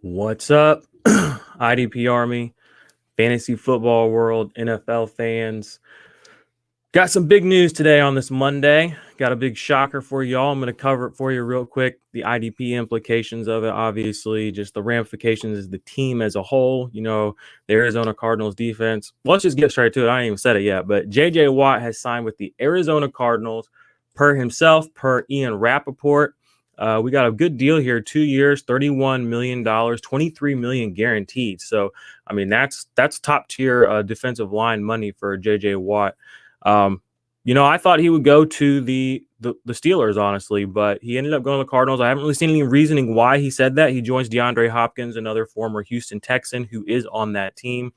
What's up, IDP Army, fantasy football world, NFL fans? Got some big news today on this Monday. Got a big shocker for y'all. I'm going to cover it for you real quick. The IDP implications of it, obviously, just the ramifications as the team as a whole. The Arizona Cardinals defense. Let's just get straight to it. I ain't even said it yet, but J.J. Watt has signed with the Arizona Cardinals per himself, per Ian Rappaport. We got a good deal here, 2 years, $31 million, $23 million guaranteed. So, I mean, that's top tier defensive line money for J.J. Watt. I thought he would go to the Steelers, honestly, but he ended up going to the Cardinals. I haven't really seen any reasoning why he said that. He joins DeAndre Hopkins, another former Houston Texan who is on that team.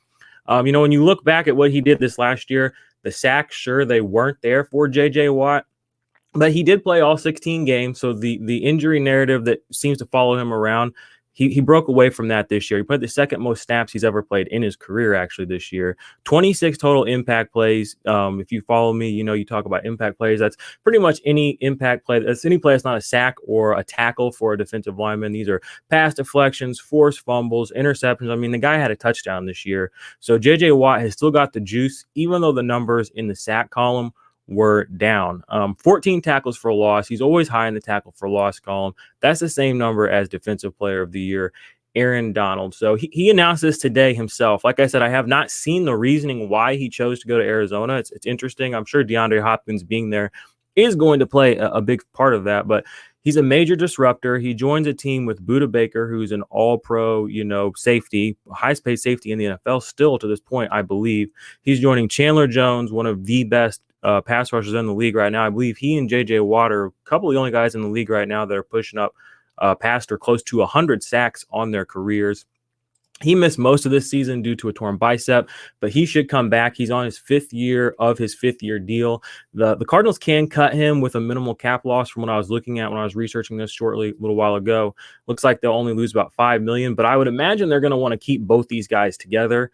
When you look back at what he did this last year, the sacks, sure, they weren't there for J.J. Watt, but he did play all 16 games. So the injury narrative that seems to follow him around, he broke away from that this year. He played the second most snaps he's ever played in his career, actually, this year. 26 total impact plays. If you follow me, you talk about impact plays. That's pretty much any impact play. That's any play that's not a sack or a tackle for a defensive lineman. These are pass deflections, forced fumbles, interceptions. I mean, the guy had a touchdown this year. So J.J. Watt has still got the juice, even though the numbers in the sack column were down. 14 tackles for loss. He's always high in the tackle for loss column. That's the same number as Defensive Player of the Year, Aaron Donald. So he announced this today himself. Like I said, I have not seen the reasoning why he chose to go to Arizona. It's interesting. I'm sure DeAndre Hopkins being there is going to play a big part of that, but he's a major disruptor. He joins a team with Budda Baker, who's an all-pro, safety, highest-paid safety in the NFL still to this point, I believe. He's joining Chandler Jones, one of the best pass rushers in the league right now. I believe he and J.J. Watt are a couple of the only guys in the league right now that are pushing up past or close to 100 sacks on their careers. He missed most of this season due to a torn bicep, but he should come back. He's on his fifth year of his fifth-year deal. The Cardinals can cut him with a minimal cap loss from what I was looking at when I was researching this a little while ago. Looks like they'll only lose about $5 million, but I would imagine they're going to want to keep both these guys together.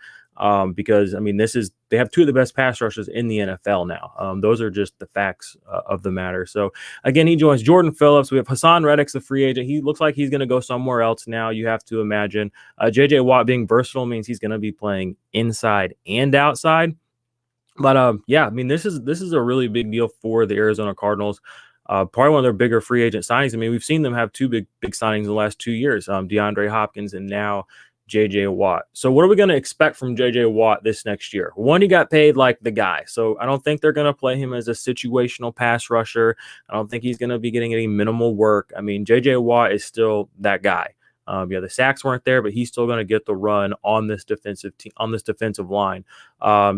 Because, I mean, they have two of the best pass rushers in the NFL now. Those are just the facts of the matter. So, again, he joins Jordan Phillips. We have Hassan Reddick's the free agent. He looks like he's going to go somewhere else now, you have to imagine. J.J. Watt being versatile means he's going to be playing inside and outside. But, yeah, I mean, this is a really big deal for the Arizona Cardinals. Probably one of their bigger free agent signings. I mean, we've seen them have two big signings in the last 2 years, DeAndre Hopkins and now J.J. Watt. So what are we going to expect from J.J. Watt this next year? One, he got paid like the guy. So I don't think they're going to play him as a situational pass rusher. I don't think he's going to be getting any minimal work. I mean, J.J. Watt is still that guy. The sacks weren't there, but he's still going to get the run on this defensive line.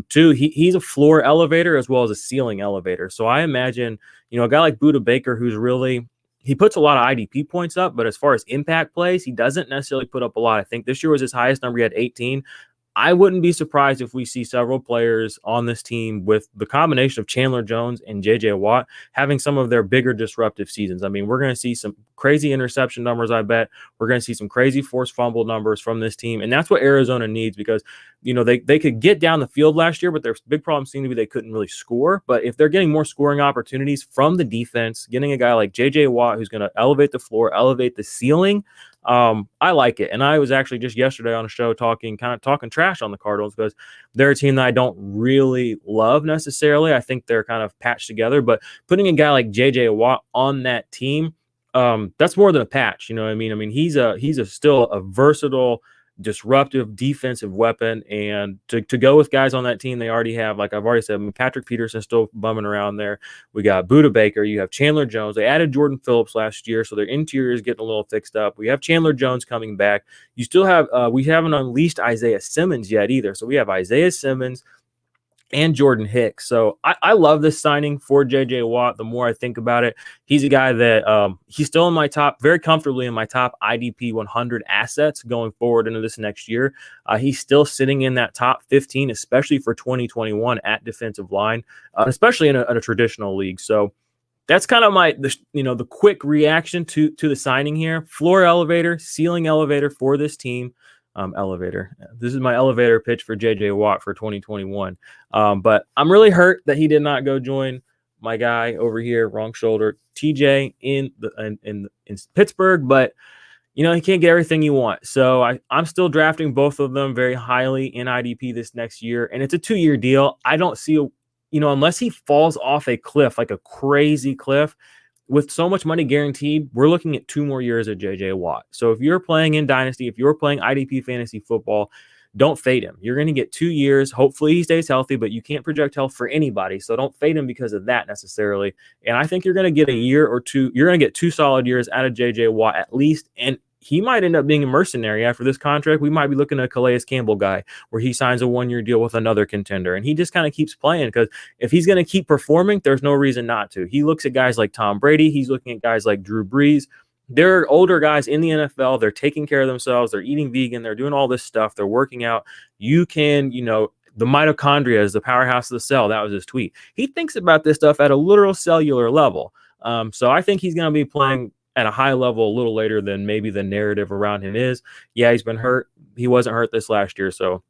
Two, he's a floor elevator as well as a ceiling elevator. So I imagine, a guy like Budda Baker, who's really, he puts a lot of IDP points up, but as far as impact plays, he doesn't necessarily put up a lot. I think this year was his highest number. He had 18. I wouldn't be surprised if we see several players on this team with the combination of Chandler Jones and J.J. Watt having some of their bigger disruptive seasons. I mean, we're going to see some crazy interception numbers, I bet. We're going to see some crazy forced fumble numbers from this team, and that's what Arizona needs because, they could get down the field last year, but their big problem seemed to be they couldn't really score. But if they're getting more scoring opportunities from the defense, getting a guy like J.J. Watt who's going to elevate the floor, elevate the ceiling, I like it. And I was actually just yesterday on a show talking trash on the Cardinals because they're a team that I don't really love necessarily. I think they're kind of patched together, but putting a guy like J.J. Watt on that team, that's more than a patch. You know what I mean? I mean, he's still a versatile, disruptive defensive weapon, and to go with guys on that team they already have, like I've already said, Patrick Peterson still bumming around there. We got Budda Baker, you have Chandler Jones. They added Jordan Phillips last year, so their interior is getting a little fixed up. We have Chandler Jones coming back. You still have we haven't unleashed Isaiah Simmons yet either, so we have Isaiah Simmons and Jordan Hicks. So I love this signing for J.J. Watt. The more I think about it, he's a guy that he's still in my top, very comfortably in my top IDP 100 assets going forward into this next year. He's still sitting in that top 15, especially for 2021 at defensive line, especially in a traditional league. So that's kind of the quick reaction to the signing here. Floor elevator, ceiling elevator for this team. Elevator. This is my elevator pitch for J.J. Watt for 2021. But I'm really hurt that he did not go join my guy over here, wrong shoulder, TJ in Pittsburgh. But he can't get everything you want. So I'm still drafting both of them very highly in IDP this next year. And it's a 2-year deal. I don't see, unless he falls off a cliff, like a crazy cliff, with so much money guaranteed, we're looking at 2 more years of JJ Watt. So if you're playing in Dynasty, if you're playing IDP fantasy football, don't fade him. You're going to get 2 years. Hopefully he stays healthy, but you can't project health for anybody. So don't fade him because of that necessarily. And I think you're going to get a year or two. You're going to get 2 solid years out of JJ Watt at least. And he might end up being a mercenary after this contract. We might be looking at a Calais Campbell guy where he signs a 1-year deal with another contender. And he just kind of keeps playing because if he's going to keep performing, there's no reason not to. He looks at guys like Tom Brady. He's looking at guys like Drew Brees. They're older guys in the NFL. They're taking care of themselves. They're eating vegan. They're doing all this stuff. They're working out. You can, the mitochondria is the powerhouse of the cell. That was his tweet. He thinks about this stuff at a literal cellular level. So I think he's going to be playing at a high level a little later than maybe the narrative around him is. Yeah, he's been hurt. He wasn't hurt this last year. So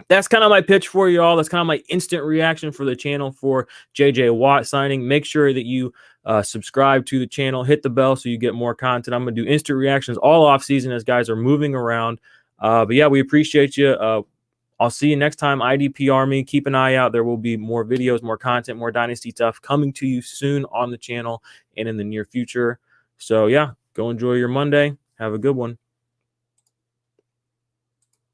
that's kind of my pitch for you all. That's kind of my instant reaction for the channel for JJ Watt signing. Make sure that you subscribe to the channel, hit the bell so you get more content. I'm going to do instant reactions all off season as guys are moving around. But yeah, we appreciate you. I'll see you next time, IDP Army. Keep an eye out. There will be more videos, more content, more Dynasty stuff coming to you soon on the channel and in the near future. So yeah, go enjoy your Monday. Have a good one.